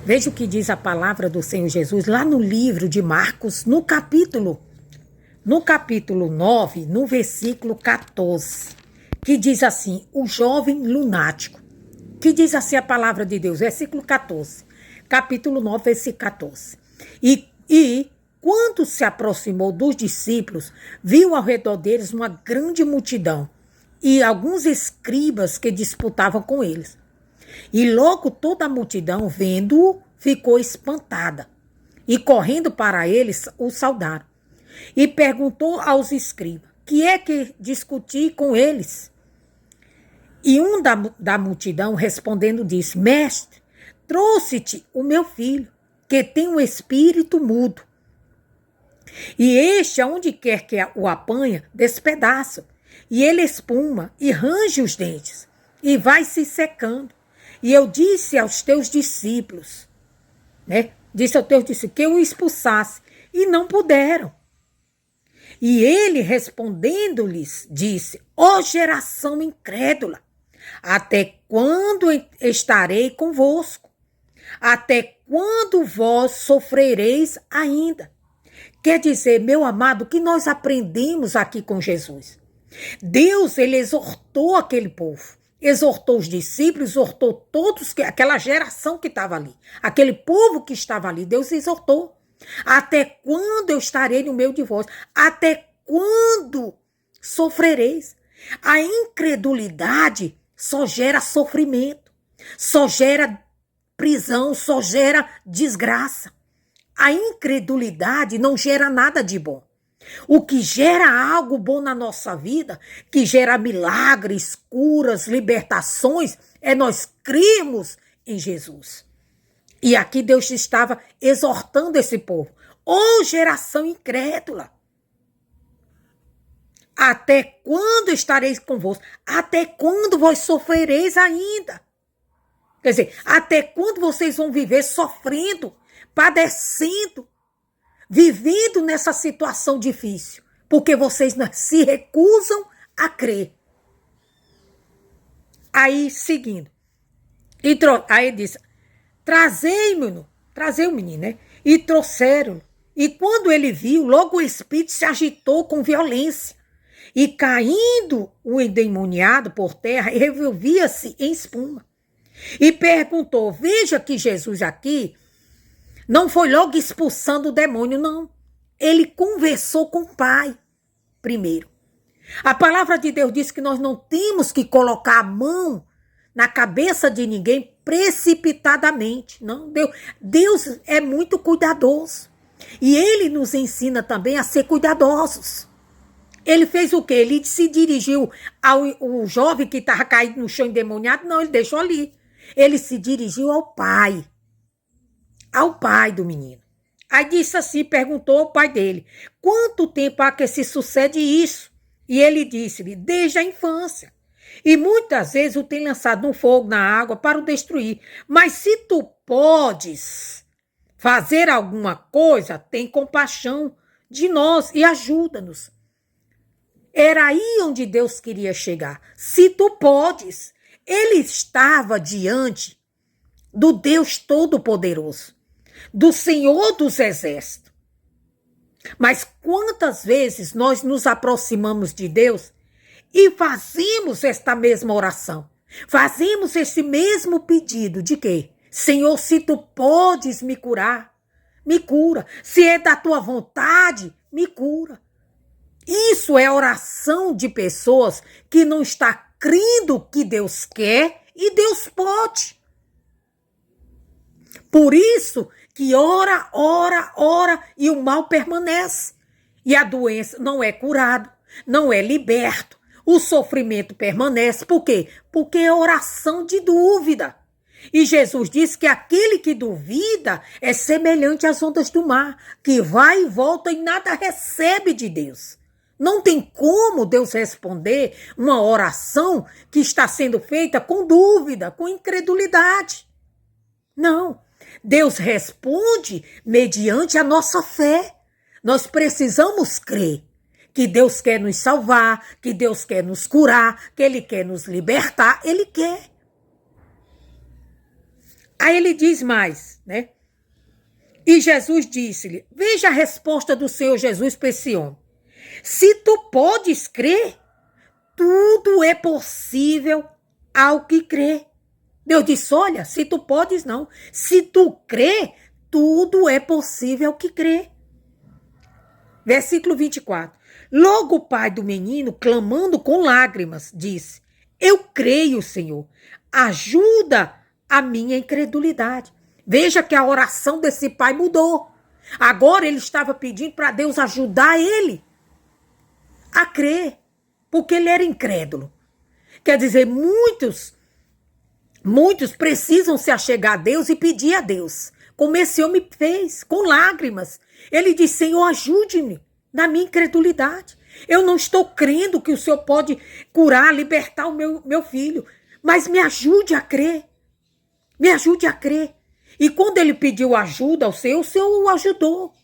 Veja o que diz a palavra do Senhor Jesus lá no livro de Marcos, no capítulo 9, no versículo 14, que diz assim, o jovem lunático, que diz assim a palavra de Deus, versículo 14, capítulo 9, versículo 14. E quando se aproximou dos discípulos, viu ao redor deles uma grande multidão e alguns escribas que disputavam com eles. E logo toda a multidão, vendo-o, ficou espantada. E correndo para eles, o saudaram. E perguntou aos escribas, que é que discuti com eles? E um da multidão, respondendo, disse, mestre, trouxe-te o meu filho, que tem um espírito mudo. E este, aonde quer que o apanha, despedaça. E ele espuma e range os dentes, e vai se secando. E eu disse aos teus discípulos, Disse aos teus discípulos que o expulsasse, e não puderam. E ele, respondendo-lhes, disse, ó geração incrédula, até quando estarei convosco? Até quando vós sofrereis ainda? Quer dizer, meu amado, o que nós aprendemos aqui com Jesus? Deus, ele exortou aquele povo. Exortou os discípulos, exortou todos, aquela geração que estava ali. Aquele povo que estava ali, Deus exortou. Até quando eu estarei no meio de vós? Até quando sofrereis? A incredulidade só gera sofrimento, só gera prisão, só gera desgraça. A incredulidade não gera nada de bom. O que gera algo bom na nossa vida, que gera milagres, curas, libertações, é nós crermos em Jesus. E aqui Deus estava exortando esse povo. Ô geração incrédula! Até quando estareis convosco? Até quando vós sofrereis ainda? Quer dizer, até quando vocês vão viver sofrendo, padecendo, vivendo nessa situação difícil, porque vocês se recusam a crer. Aí, seguindo, aí disse, trazei o menino, né? E trouxeram. E quando ele viu, logo o espírito se agitou com violência. E caindo o endemoniado por terra, revolvia-se em espuma. E perguntou, veja que Jesus aqui não foi logo expulsando o demônio, não. Ele conversou com o Pai primeiro. A palavra de Deus diz que nós não temos que colocar a mão na cabeça de ninguém precipitadamente. Não, Deus é muito cuidadoso. E ele nos ensina também a ser cuidadosos. Ele fez o quê? Ele se dirigiu ao jovem que estava caído no chão endemoniado? Não, ele deixou ali. Ele se dirigiu ao pai do menino. Aí disse assim, perguntou ao pai dele, quanto tempo há que se sucede isso? E ele disse-lhe, desde a infância. E muitas vezes o tem lançado no fogo, na água, para o destruir. Mas se tu podes fazer alguma coisa, tem compaixão de nós e ajuda-nos. Era aí onde Deus queria chegar. Se tu podes. Ele estava diante do Deus Todo-Poderoso, do Senhor dos Exércitos. Mas quantas vezes nós nos aproximamos de Deus e fazemos esta mesma oração? Fazemos esse mesmo pedido de quê? Senhor, se tu podes me curar, me cura. Se é da tua vontade, me cura. Isso é oração de pessoas que não está crendo que Deus quer e Deus pode. Por isso que ora e o mal permanece. E a doença não é curada, não é liberto. O sofrimento permanece. Por quê? Porque é oração de dúvida. E Jesus disse que aquele que duvida é semelhante às ondas do mar, que vai e volta e nada recebe de Deus. Não tem como Deus responder uma oração que está sendo feita com dúvida, com incredulidade. Não. Deus responde mediante a nossa fé. Nós precisamos crer que Deus quer nos salvar, que Deus quer nos curar, que Ele quer nos libertar. Ele quer. Aí ele diz mais, né? E Jesus disse-lhe, veja a resposta do Senhor Jesus para esse homem. Se tu podes crer, tudo é possível ao que crê. Deus disse, olha, se tu podes não. Se tu crê, tudo é possível ao que crê. Versículo 24. Logo o pai do menino, clamando com lágrimas, disse, eu creio, Senhor, ajuda a minha incredulidade. Veja que a oração desse pai mudou. Agora ele estava pedindo para Deus ajudar ele a crer, porque ele era incrédulo. Quer dizer, muitos precisam se achegar a Deus e pedir a Deus, como esse homem fez, com lágrimas. Ele disse, Senhor, ajude-me na minha incredulidade. Eu não estou crendo que o Senhor pode curar, libertar o meu filho, mas me ajude a crer. Me ajude a crer. E quando ele pediu ajuda ao Senhor, o Senhor o ajudou.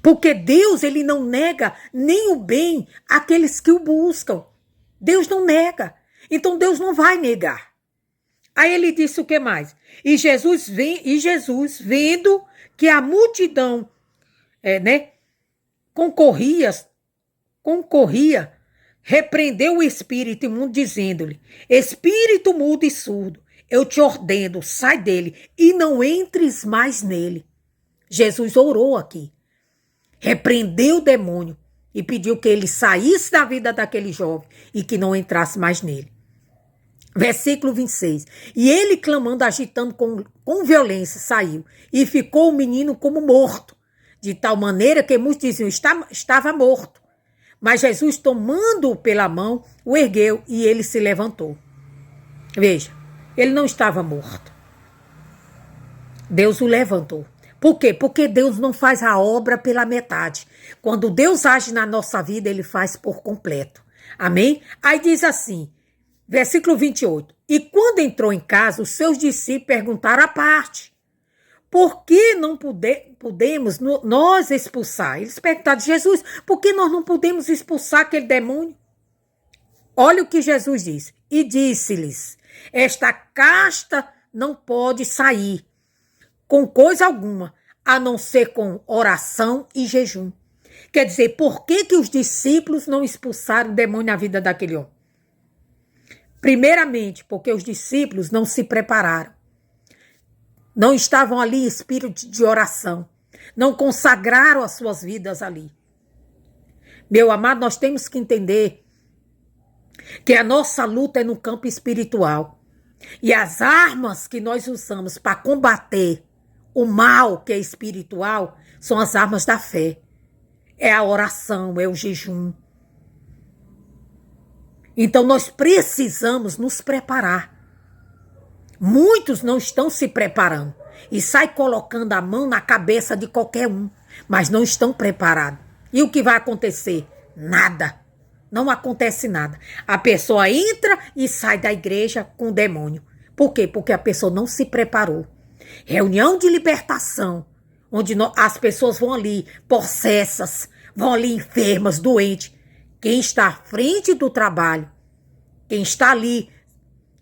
Porque Deus, ele não nega nem o bem àqueles que o buscam. Deus não nega. Então Deus não vai negar. Aí ele disse o que mais? E Jesus, vendo que a multidão concorria, repreendeu o espírito imundo, dizendo-lhe, espírito mudo e surdo, eu te ordeno, sai dele e não entres mais nele. Jesus orou aqui. Repreendeu o demônio e pediu que ele saísse da vida daquele jovem e que não entrasse mais nele. Versículo 26. E ele, clamando, agitando com violência, saiu e ficou o menino como morto, de tal maneira que muitos diziam, estava morto. Mas Jesus, tomando-o pela mão, o ergueu e ele se levantou. Veja, ele não estava morto. Deus o levantou. Por quê? Porque Deus não faz a obra pela metade. Quando Deus age na nossa vida, ele faz por completo. Amém? Aí diz assim, versículo 28. E quando entrou em casa, os seus discípulos perguntaram à parte, por que não podemos nós expulsar? Eles perguntaram, Jesus, por que nós não podemos expulsar aquele demônio? Olha o que Jesus disse. E disse-lhes, esta casta não pode sair com coisa alguma, a não ser com oração e jejum. Quer dizer, por que os discípulos não expulsaram o demônio na vida daquele homem? Primeiramente, porque os discípulos não se prepararam. Não estavam ali em espírito de oração. Não consagraram as suas vidas ali. Meu amado, nós temos que entender que a nossa luta é no campo espiritual. E as armas que nós usamos para combater o mal que é espiritual são as armas da fé. É a oração, é o jejum. Então nós precisamos nos preparar. Muitos não estão se preparando e saem colocando a mão na cabeça de qualquer um, mas não estão preparados. E o que vai acontecer? Nada. Não acontece nada. A pessoa entra e sai da igreja com o demônio. Por quê? Porque a pessoa não se preparou. Reunião de libertação, onde as pessoas vão ali possessas, vão ali enfermas, doentes. Quem está à frente do trabalho, quem está ali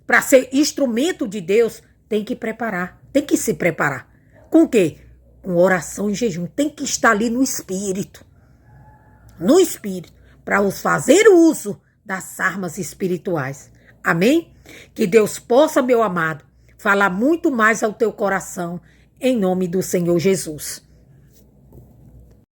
para ser instrumento de Deus, tem que preparar, tem que se preparar. Com o quê? Com oração e jejum. Tem que estar ali no espírito. No espírito, para fazer uso das armas espirituais. Amém? Que Deus possa, meu amado, falar muito mais ao teu coração, em nome do Senhor Jesus.